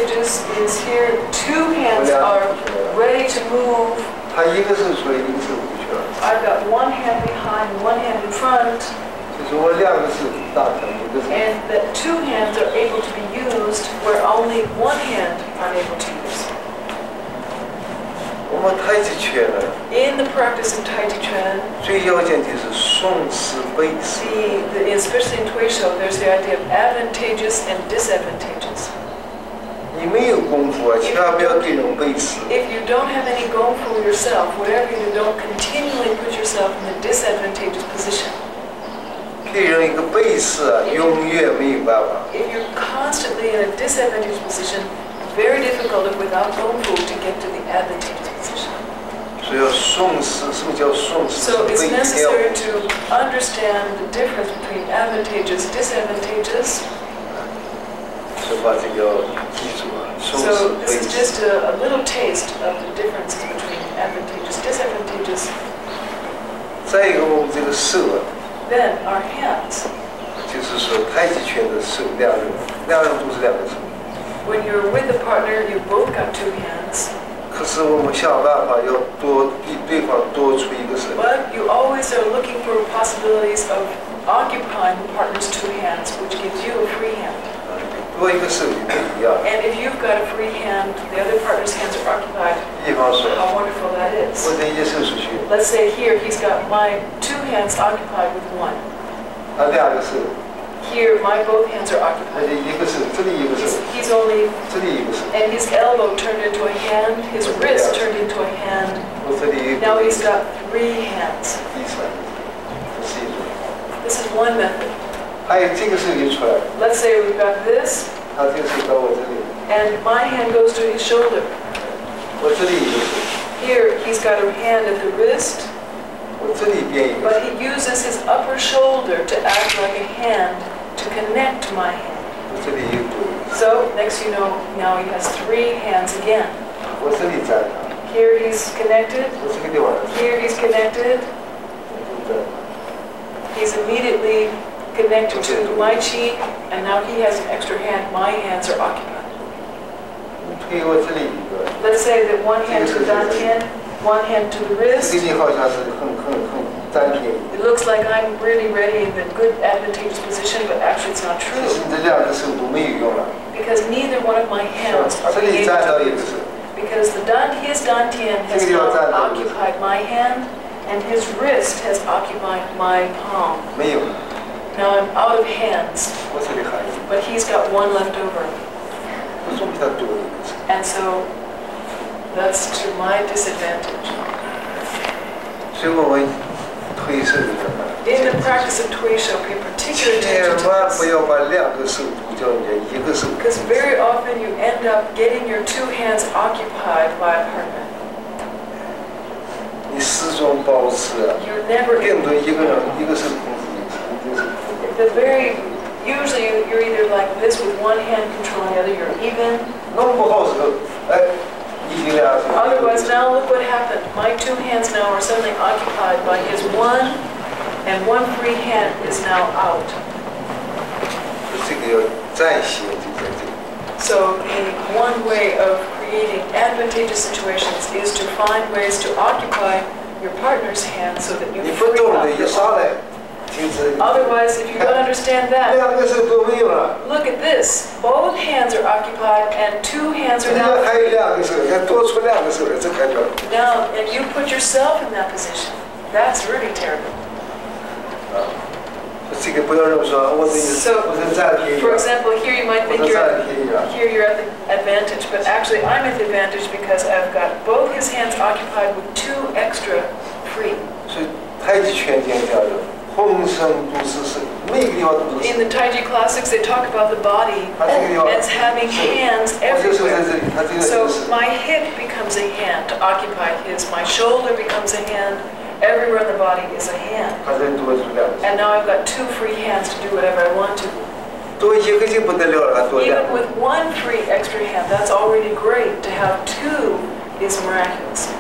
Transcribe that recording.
disadvantageous is here. Two hands are ready to move. I've got one hand behind, one hand in front. And that two hands are able to be used where only one hand are able to use. In the practice of Taijiquan, especially in Tuishou, there's the idea of advantageous and disadvantageous. If you don't have any gongfu yourself, whatever you do, don't continually put yourself in the disadvantageous position. If you're constantly in a disadvantageous position, very difficult without gongfu to get to the advantageous position. So it's necessary to understand the difference between advantageous, disadvantageous. So this is just a little taste of the differences between advantageous, disadvantageous. Then our hands. When you're with a partner, you both got two hands. But you always are looking for possibilities of occupying the partner's two hands, which gives you a free hand. And if you've got a free hand, the other partner's hands are occupied. How wonderful that is. Let's say here he's got my two hands occupied with one. Here my both hands are occupied. He's only, and his elbow turned into a hand, his wrist turned into a hand. Now he's got three hands. This is one method. Let's say we've got this, and my hand goes to his shoulder. Here he's got a hand at the wrist, but he uses his upper shoulder to act like a hand to connect to my hand. So next you know, now he has three hands again. Here he's connected. Here he's connected. He's immediately connected to my cheek, and now he has an extra hand. My hands are occupied. Let's say that one hand to Dantian, one hand to the wrist. It looks like I'm really ready in the good advantageous position, but actually it's not true. Because neither one of my hands are being able to use. Because his Dantian has now occupied my hand, and his wrist has occupied my palm. Now I'm out of hands, but he's got one left over. And so that's to my disadvantage. In the practice of Tuishou, pay particular attention to this. Because very often you end up getting your two hands occupied by a partner. You're never usually you're either like this with one hand controlling the other, you're even. Otherwise, now look what happened. My two hands now are suddenly occupied by his one, and one free hand is now out. So the one way of creating advantageous situations is to find ways to occupy your partner's hand so that you free up your own. Otherwise, if you don't understand that, look at this. Both hands are occupied and two hands are now free. Now, and you put yourself in that position. That's really terrible. So, for example, here you might think you're at the advantage, but actually I'm at the advantage because I've got both his hands occupied with two extra free. In the Taiji classics, they talk about the body as having hands everywhere. So my hip becomes a hand to occupy his, my shoulder becomes a hand, everywhere in the body is a hand. And now I've got two free hands to do whatever I want to. Even with one free extra hand, that's already great. To have two is miraculous.